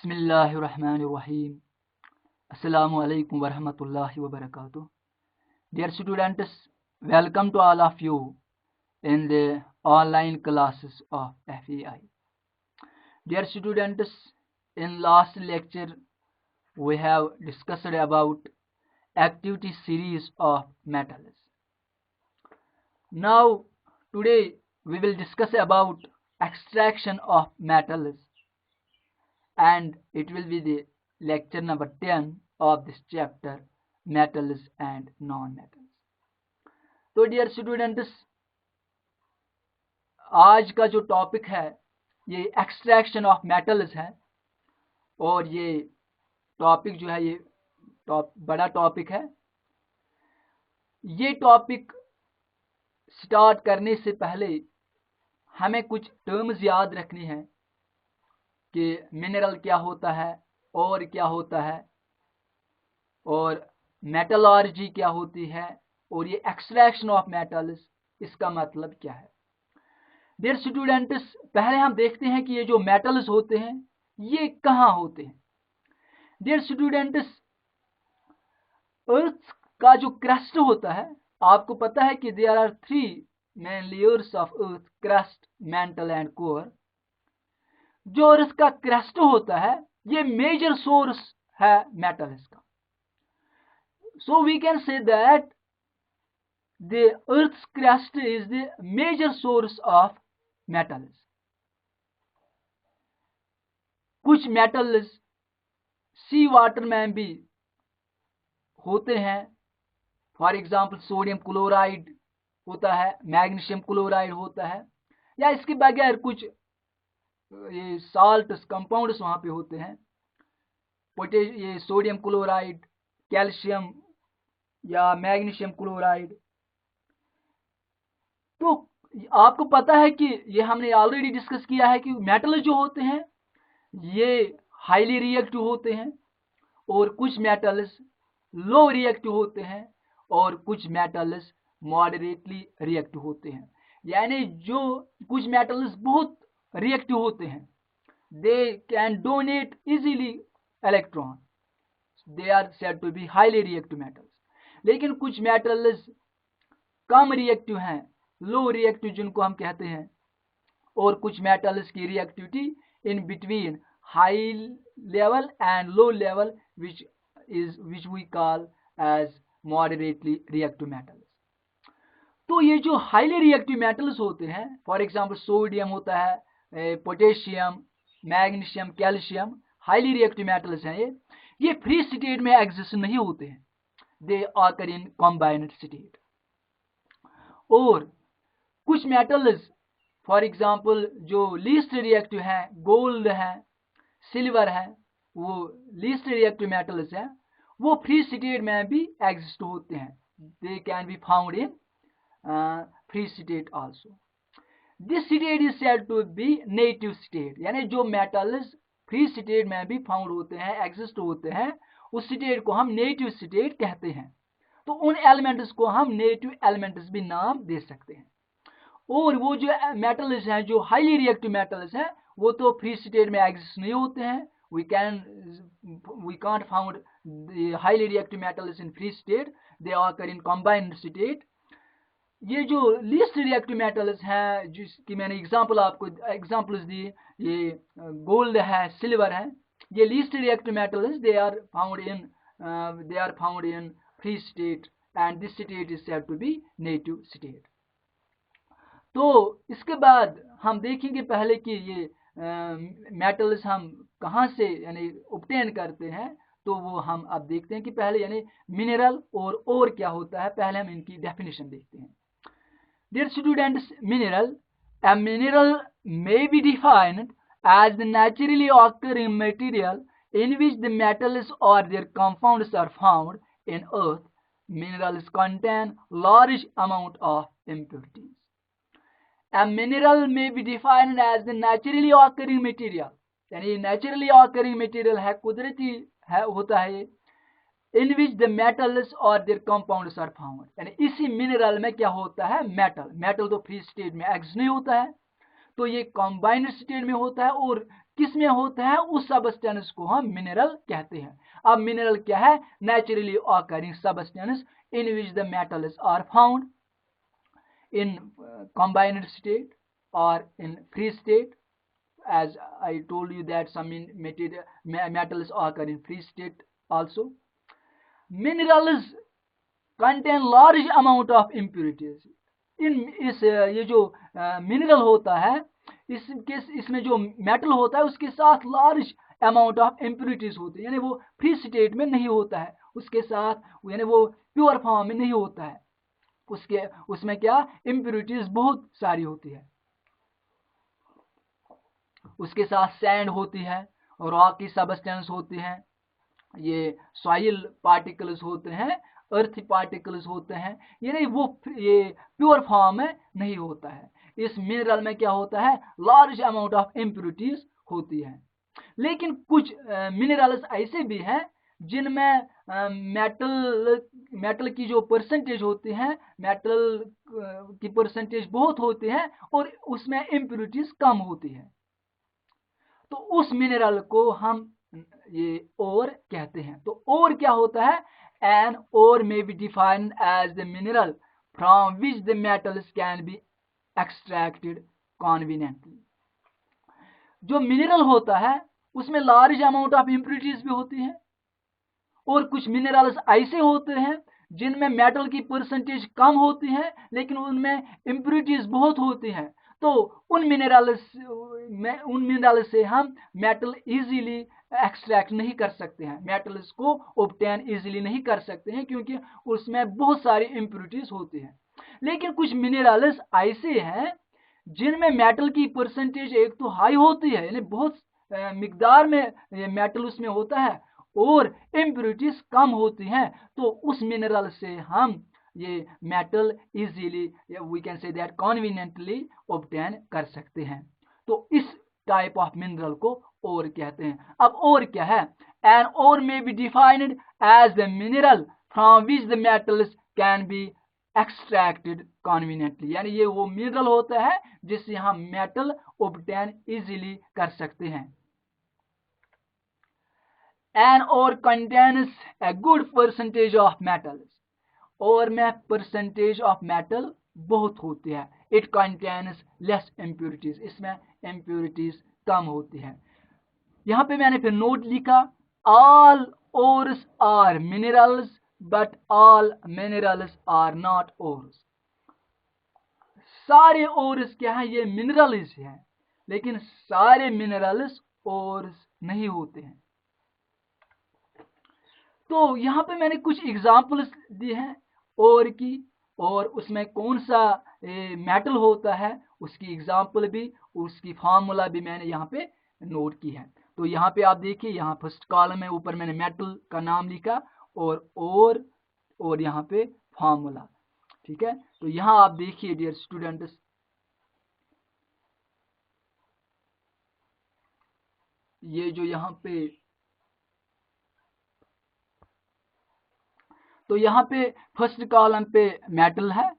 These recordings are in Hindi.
Bismillahirrahmanirrahim. Assalamu alaikum warahmatullahi wabarakatuh. Dear students, welcome to all of you in the online classes of FEI. Dear students, in last lecture we have discussed about activity series of metals. Now today we will discuss about extraction of metals, and it will be the lecture number 10 of this chapter, metals and non-metals. तो डियर स्टूडेंट्स, आज का जो टॉपिक है ये एक्सट्रैक्शन ऑफ मेटल्स है, और ये टॉपिक जो है ये बड़ा टॉपिक है। ये टॉपिक स्टार्ट करने से पहले हमें कुछ टर्म्स याद रखनी है कि मिनरल क्या होता है और क्या होता है, और मेटलर्जी क्या होती है, और ये एक्सट्रैक्शन ऑफ मेटल्स इसका मतलब क्या है। डियर स्टूडेंट्स, पहले हम देखते हैं कि ये जो मेटल्स होते हैं ये कहाँ होते हैं। डियर स्टूडेंट्स, अर्थ का जो क्रस्ट होता है, आपको पता है कि there are 3 main layers of earth: crust, mantle and core. जो अर्थ का क्रस्ट होता है ये मेजर सोर्स है मेटल्स का। So we can say that the earth's crust is the major source of metals. कुछ मेटल्स सी वाटर में भी होते हैं। फॉर एग्जाम्पल सोडियम क्लोराइड होता है, मैग्नीशियम क्लोराइड होता है, या इसके बगैर कुछ ये साल्ट्स कंपाउंड्स वहां पे होते हैं, ये सोडियम क्लोराइड, कैल्शियम या मैग्नीशियम क्लोराइड। तो आपको पता है कि ये हमने ऑलरेडी डिस्कस किया है कि मेटल जो होते हैं ये हाईली रिएक्टिव होते हैं, और कुछ मेटल्स लो रिएक्टिव होते हैं, और कुछ मेटल्स मॉडरेटली रिएक्टिव होते हैं। यानी जो कुछ मेटल्स बहुत रिएक्टिव होते हैं, they can donate easily electron, they are said to be highly reactive metals. लेकिन कुछ मेटल्स कम रिएक्टिव हैं, लो रिएक्टिव जिनको हम कहते हैं, और कुछ मेटल्स की reactivity in between high level and low level which we call as moderately reactive metals. तो ये जो हाईली रिएक्टिव मेटल्स होते हैं, फॉर एग्जांपल सोडियम होता है, potassium, magnesium, calcium, highly reactive metals हैं। ये फ्री स्टेट में एग्जिस्ट नहीं होते हैं, दे ऑकर इन कॉम्बाइंड स्टेट। और कुछ मेटल्स फॉर एग्जांपल जो लीस्ट रिएक्टिव हैं, गोल्ड है, सिल्वर है, वो लीस्ट रिएक्टिव मेटल्स हैं, वो फ्री स्टेट में भी एग्जिस्ट होते हैं, they can be found in free state also. This state is said to be native state. यानी जो मेटल्स फ्री स्टेट में भी फाउंड होते हैं, एग्जिस्ट होते हैं, उस स्टेट को हम नेटिव स्टेट कहते हैं। तो उन एलिमेंट्स को हम नेटिव एलिमेंट्स भी नाम दे सकते हैं। और वो जो मेटल्स हैं जो हाईली रिएक्टिव मेटल्स हैं, वो तो फ्री स्टेट में एग्जिस्ट नहीं होते हैं। we can't found the highly reactive metals in free state, they occur in combined state. ये जो लीस्ट रिएक्टिव मेटल्स हैं जिसकी मैंने एग्जांपल्स दी, ये गोल्ड है, सिल्वर है, ये least reactive metals, they are found in free state and this state is said to be native state. तो इसके बाद हम देखेंगे पहले कि ये मेटल्स हम कहाँ से यानी ऑब्टेन करते हैं। तो वो हम अब देखते हैं कि पहले यानी मिनरल और क्या होता है, पहले हम इनकी डेफिनेशन देखते हैं। Dear students, a mineral may be defined as the naturally occurring material in which the metals or their compounds are found in earth. Minerals contain large amount of impurities. A mineral may be defined as the naturally occurring material, यानी naturally occurring material है, कुदरती है होता है, in which the metals or their compounds are found. यानी इसी मिनरल में क्या होता है, मेटल तो फ्री स्टेट में एग्जिस्ट नहीं होता है, तो ये कॉम्बाइंड स्टेट में होता है, और किस में होता है उस सब्सटेंस को हम मिनरल कहते हैं। अब मिनरल क्या है? Naturally occurring substance in which the metals are found in combined state or in free state. As I told you that some metals occur in free state also. Minerals contain large amount of impurities. ये जो मिनरल होता है इसमें जो मेटल होता है उसके साथ लार्ज अमाउंट ऑफ इम्प्योरिटीज होती है, यानी वो फ्री स्टेट में नहीं होता है, उसके साथ यानी वो प्योर फॉर्म में नहीं होता है, उसमें क्या इम्प्योरिटीज बहुत सारी होती है। उसके साथ सैंड होती है, रॉक की सबस्टेंस होती है, ये सॉइल पार्टिकल्स होते हैं, अर्थ पार्टिकल्स होते हैं, यानी वो ये प्योर फॉर्म में नहीं होता है। इस मिनरल में क्या होता है? लार्ज अमाउंट ऑफ इम्प्योरिटीज होती है। लेकिन कुछ मिनरल्स ऐसे भी हैं जिनमें मेटल की जो परसेंटेज होती है, मेटल की परसेंटेज बहुत होती है और उसमें इम्प्योरिटीज कम होती है, तो उस मिनरल को हम ये ओर कहते हैं। तो ओर क्या होता है? An ore may be defined as the mineral from which the metals can be extracted conveniently. जो मिनरल होता है उसमें लार्ज अमाउंट ऑफ इम्प्योरिटीज भी होती है, और कुछ मिनरल्स ऐसे होते हैं जिनमें मेटल की परसेंटेज कम होती है लेकिन उनमें इम्प्योरिटीज बहुत होती हैं, तो उन मिनरल से हम मेटल इजीली एक्सट्रैक्ट नहीं कर सकते हैं, मेटल्स को ऑब्टेन इजीली नहीं कर सकते हैं क्योंकि उसमें बहुत सारी इम्प्योरिटीज होती हैं। लेकिन कुछ मिनरल्स ऐसे हैं जिनमें मेटल की परसेंटेज एक तो हाई होती है, यानी बहुत मिकदार में मेटल उसमें होता है, और इम्प्योरिटीज कम होती हैं, तो उस मिनरल से हम ये metal easily we can say that conveniently obtain कर सकते हैं। तो इस टाइप ऑफ मिनरल को ओर कहते हैं। अब ओर क्या है? An ore may be defined as the mineral from which the metals can be extracted conveniently, यानी ये वो मिनरल होता है जिससे हम मेटल ऑब्टेन इजीली कर सकते हैं। An ore contains a good percentage of metals. और में परसेंटेज ऑफ मेटल बहुत होती है। इट कंटेन्स लेस इम्प्योरिटीज, इसमें इम्प्योरिटीज कम होती है। यहां पे मैंने फिर नोट लिखा, all ores are minerals but all minerals are not ores. सारे ओर्स क्या है? ये मिनरल्स हैं, लेकिन सारे मिनरल्स ओर्स नहीं होते हैं। तो यहाँ पे मैंने कुछ एग्जाम्पल्स दिए हैं ओर की, और उसमें कौन सा मेटल होता है उसकी एग्जाम्पल भी, उसकी फार्मूला भी मैंने यहाँ पे नोट की है। तो यहाँ पे आप देखिए, यहाँ फर्स्ट कॉलम में ऊपर मैंने मेटल का नाम लिखा और यहाँ पे फार्मूला, ठीक है। तो यहाँ आप देखिए डियर स्टूडेंट्स, ये जो यहाँ पे, तो यहाँ पे फर्स्ट कॉलम पे मेटल है,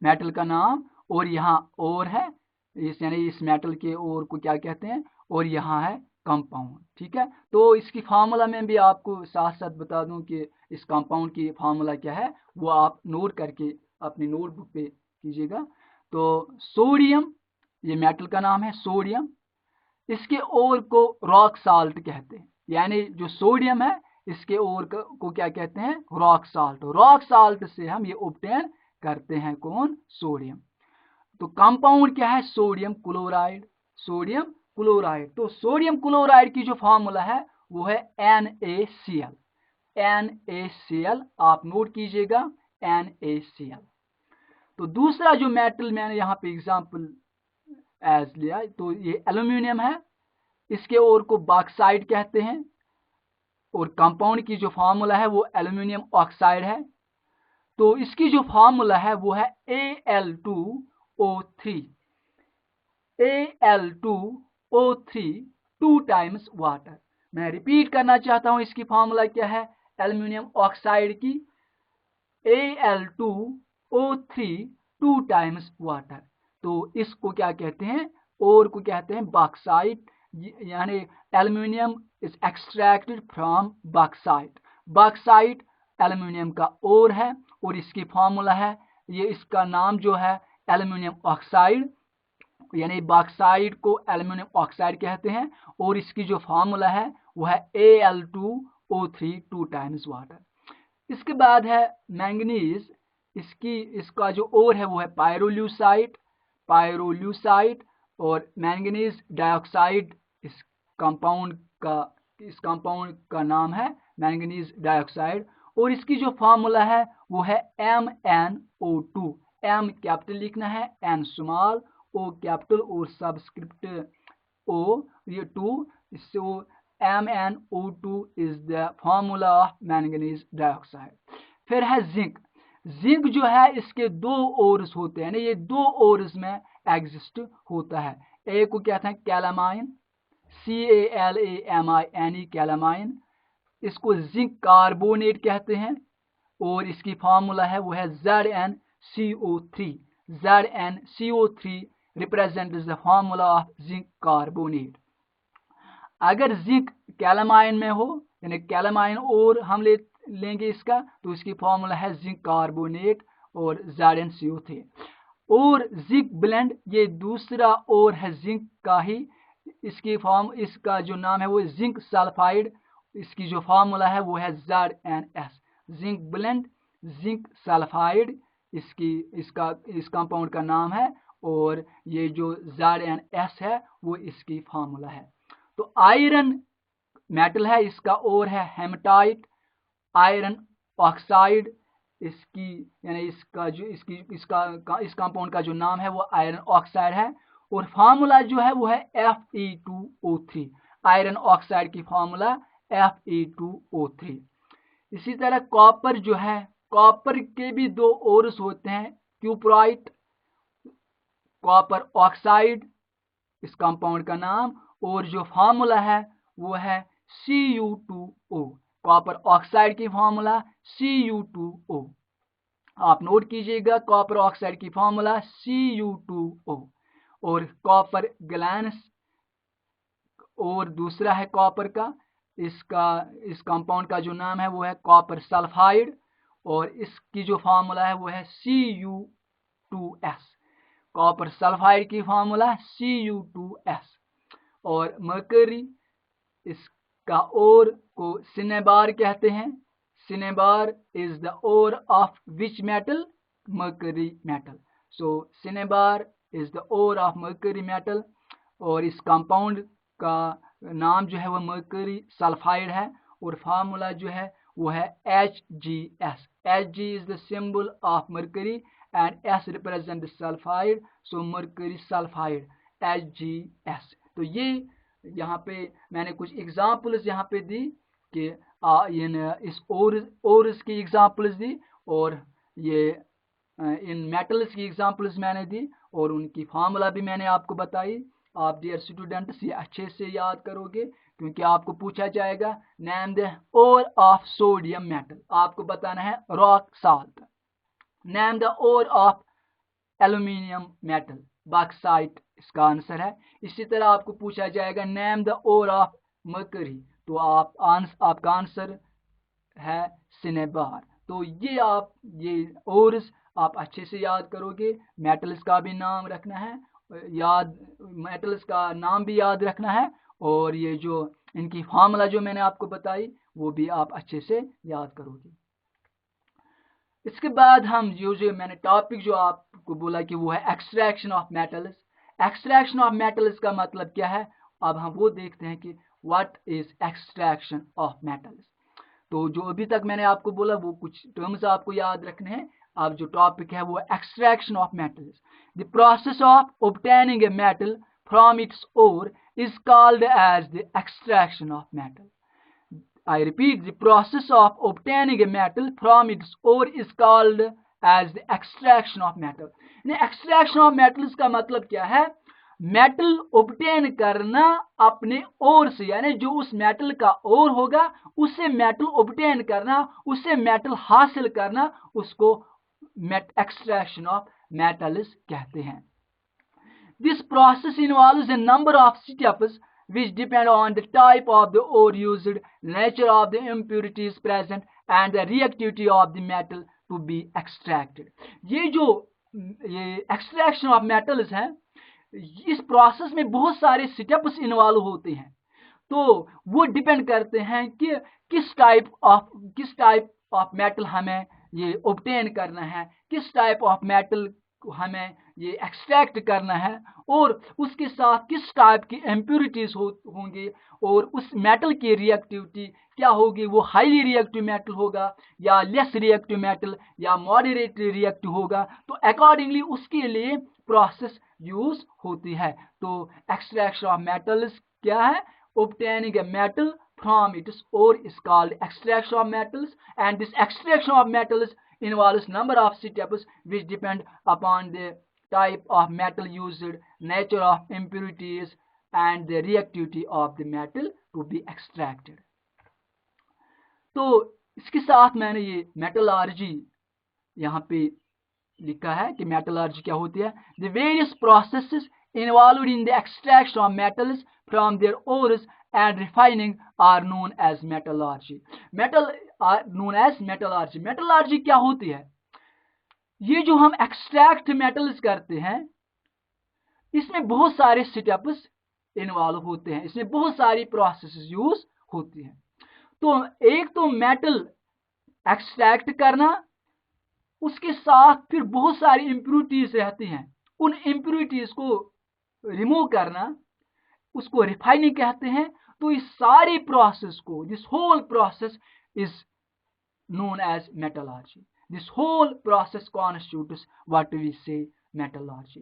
मेटल का नाम, और यहाँ ओर है, इस यानी इस मेटल के ओर को क्या कहते हैं, और यहाँ है कंपाउंड, ठीक है। तो इसकी फार्मूला में भी आपको साथ साथ बता दूं कि इस कंपाउंड की फार्मूला क्या है, वो आप नोट करके अपनी नोटबुक पे कीजिएगा। तो सोडियम, ये मेटल का नाम है सोडियम, इसके ओर को रॉक साल्ट कहते हैं, यानी जो सोडियम है इसके ओर को क्या कहते हैं? Rock salt. रॉक साल्ट से हम ये ऑब्टेन करते हैं कौन? सोडियम। तो कंपाउंड क्या है? Sodium chloride, sodium chloride. तो सोडियम क्लोराइड की जो फार्मूला है वो है NaCl, NaCl आप नोट कीजिएगा, NaCl। तो दूसरा जो मेटल मैंने यहाँ पे एग्जांपल एज लिया, तो ये एल्यूमिनियम है, इसके ओर को बॉक्साइड कहते हैं, और कंपाउंड की जो फार्मूला है वो एल्यूमिनियम ऑक्साइड है। तो इसकी जो फार्मूला है वो है Al2O3, Al2O3 2 टाइम्स वाटर। मैं रिपीट करना चाहता हूं, इसकी फार्मूला क्या है एल्यूमिनियम ऑक्साइड की? Al2O3 2 times water. तो इसको क्या कहते हैं? और को कहते हैं बॉक्साइट यानी aluminium is extracted from bauxite. Bauxite aluminium का ओर है और इसकी फार्मूला है, ये इसका नाम जो है एल्युमिनियम ऑक्साइड, यानी बॉक्साइट को एल्युमिनियम ऑक्साइड कहते हैं, और इसकी जो फार्मूला है वो है Al2O3 2 टाइम्स वाटर। इसके बाद है मैंगनीज, इसका जो ओर है वो है पायरोल्यूसाइट, और मैंगनीज डाइऑक्साइड इस कंपाउंड का नाम है मैंगनीज डाइऑक्साइड, और इसकी जो फार्मूला है वो है MnO2। M कैपिटल लिखना है, N स्मॉल, O कैपिटल और सबस्क्रिप्ट O, ये 2, इससे MnO2 is the formula of manganese dioxide. फिर है जिंक। जिंक जो है इसके 2 ओर्स होते हैं, ये 2 ओर्स में एग्जिस्ट होता है। एक को कहते हैं कैलामाइन, CALAMINE कैलामाइन, इसको जिंक कार्बोनेट कहते हैं, और इसकी फार्मूला है वो है ZnCO3। ZnCO3 represents the formula of zinc carbonate। अगर जिंक कैलामाइन में हो, यानी कैलामाइन और हम लेंगे इसका, तो इसकी फार्मूला है जिंक कार्बोनेट और ZnCO3। और जिंक ब्लेंड, ये दूसरा और है जिंक का ही, इसका जो नाम है वो जिंक सल्फाइड, इसकी जो फार्मूला है वो है ZnS। Zinc blende, zinc sulphide, इस कंपाउंड का नाम है, और ये जो ZnS है वो इसकी फार्मूला है। तो आयरन मेटल है, इसका और है हेमेटाइट आयरन ऑक्साइड, इसकी यानी इस कंपाउंड का जो नाम है वो आयरन ऑक्साइड है, और फार्मूला जो है वो है Fe2O3। आयरन ऑक्साइड की फार्मूला Fe2O3। इसी तरह कॉपर जो है, कॉपर के भी 2 ओर्स होते हैं, क्यूप्राइट, कॉपर ऑक्साइड इस कंपाउंड का नाम, और जो फार्मूला है वो है Cu2O। कॉपर ऑक्साइड की फार्मूला Cu2O, आप नोट कीजिएगा, कॉपर ऑक्साइड की फार्मूला Cu2O। और कॉपर ग्लैंस और दूसरा है कॉपर का, इस कंपाउंड का जो नाम है वो है कॉपर सल्फाइड, और इसकी जो फार्मूला है वो है Cu2S। कॉपर सल्फाइड की फार्मूला Cu2S। और मर्करी, इसका ओर को सिनेबार कहते हैं। Cinnabar is the ore of which metal? Mercury metal. So cinnabar is the ore of mercury metal, और इस कंपाउंड का नाम जो है वह मर्करी सल्फाइड है, और फार्मूला जो है वो है HgS। Hg is the symbol of mercury and S represent sulfide, so mercury sulphide HgS। तो ये यहाँ पे मैंने कुछ एग्जाम्पल्स यहाँ पे दी कि इस ओर्स की एग्जाम्पल्स दी, और ये इन मेटल्स की एग्जाम्पल्स मैंने दी, और उनकी फार्मूला भी मैंने आपको बताई। आप डियर स्टूडेंट्स ये अच्छे से याद करोगे, क्योंकि आपको पूछा जाएगा name the ore of sodium metal, आपको बताना है rock salt. Name the ore of aluminium metal, bauxite इसका आंसर है। इसी तरह आपको पूछा जाएगा name the ore of mercury, तो आपका आंसर है सिनेबार। तो ये ओर्स आप अच्छे से याद करोगे, मेटल्स का भी नाम रखना है, मेटल्स का नाम भी याद रखना है, और ये जो इनकी फार्मूला जो मैंने आपको बताई वो भी आप अच्छे से याद करोगे। इसके बाद हम जो मैंने टॉपिक जो आपको बोला कि वो है extraction of metals. Extraction of metals का मतलब क्या है, अब हम वो देखते हैं कि what is extraction of metals. तो जो अभी तक मैंने आपको बोला वो कुछ टर्म्स आपको याद रखने हैं। अब जो टॉपिक है वो extraction of metals. The process of obtaining a metal from its ore is called as the extraction of metal. I repeat, the process of obtaining a metal from its ore is called as the extraction of metal. extraction of metals का मतलब क्या है? मेटल ऑब्टेन करना अपने ओर से, यानी जो उस मेटल का ओर होगा उससे मेटल ऑब्टेन करना, उससे मेटल हासिल करना, उसको एक्सट्रैक्शन ऑफ मेटल्स कहते हैं। This process involves a number of steps which depend on the type of the ore used, nature of the impurities present and the reactivity of the metal to be extracted. ये एक्सट्रैक्शन ऑफ मेटल्स हैं, इस प्रोसेस में बहुत सारे स्टेप्स इन्वॉल्व होते हैं, तो वो डिपेंड करते हैं कि किस टाइप ऑफ मेटल हमें ये ऑब्टेन करना है, किस टाइप ऑफ मेटल हमें ये एक्सट्रैक्ट करना है, और उसके साथ किस टाइप की इम्प्योरिटीज होंगी, और उस मेटल की रिएक्टिविटी क्या होगी, वो हाईली रिएक्टिव मेटल होगा या लेस रिएक्टिव मेटल या मॉडरेट रिएक्टिव होगा, तो अकॉर्डिंगली उसके लिए प्रोसेस यूज होती है। तो एक्सट्रैक्शन ऑफ मेटल्स क्या है, obtaining a metal from its ore is called extraction of metals, and this extraction of metals involves number of steps which depend upon the type of metal used, nature of impurities and the reactivity of the metal to be extracted. तो इसके साथ मैंने ये मेटलर्जी यहाँ पे लिखा है कि मेटलर्जी क्या होती है, the various processes involved in the extraction of metals from their ores and refining are known as metallurgy. Metallurgy क्या होती है, ये जो हम एक्सट्रैक्ट मेटल्स करते हैं इसमें बहुत सारे स्टेप्स इन्वॉल्व होते हैं, इसमें बहुत सारी प्रोसेसेस यूज होती हैं। तो एक तो मेटल एक्सट्रैक्ट करना, उसके साथ फिर बहुत सारी इम्प्यूरिटीज रहती हैं, उन इम्प्यूरिटीज को रिमूव करना, उसको रिफाइनिंग कहते हैं। तो इस सारी प्रोसेस को, this whole process is known as metallurgy. This whole process constitutes what we say metallurgy.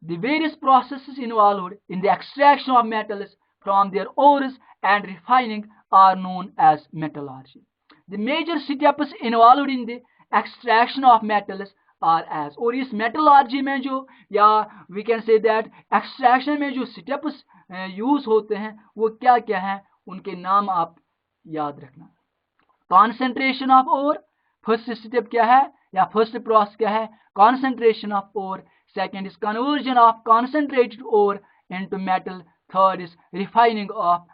The various processes involved in the extraction of metals from their ores and refining are known as metallurgy. The major steps involved in the extraction of metals are as, और इस मेटलर्जी में जो, या we can say that extraction में जो स्टेप्स यूज होते हैं वो क्या क्या हैं, उनके नाम आप याद रखना। Concentration of ore, first step क्या है या फर्स्ट प्रोसेस क्या है, concentration of ore. Second is conversion of concentrated ore into metal. Third is refining of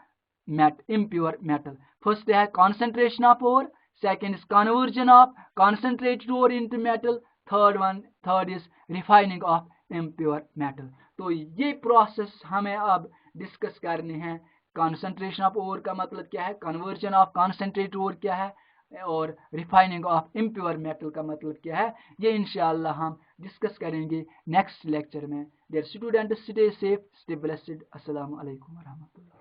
impure metal. First है concentration of ore, second is conversion of concentrated ore into metal, third is refining of impure metal. तो ये प्रोसेस हमें अब डिस्कस करने हैं। कॉन्सेंट्रेशन ऑफ ओर का मतलब क्या है, कन्वर्जन ऑफ कॉन्सेंट्रेटेड ओर क्या है, और रिफाइनिंग ऑफ इम्प्योर मेटल का मतलब क्या है, ये इंशाअल्लाह हम डिस्कस करेंगे नेक्स्ट लेक्चर में। Dear students, stay safe, stay blessed. अस्सलाम वालेकुम व रहमतुल्लाह।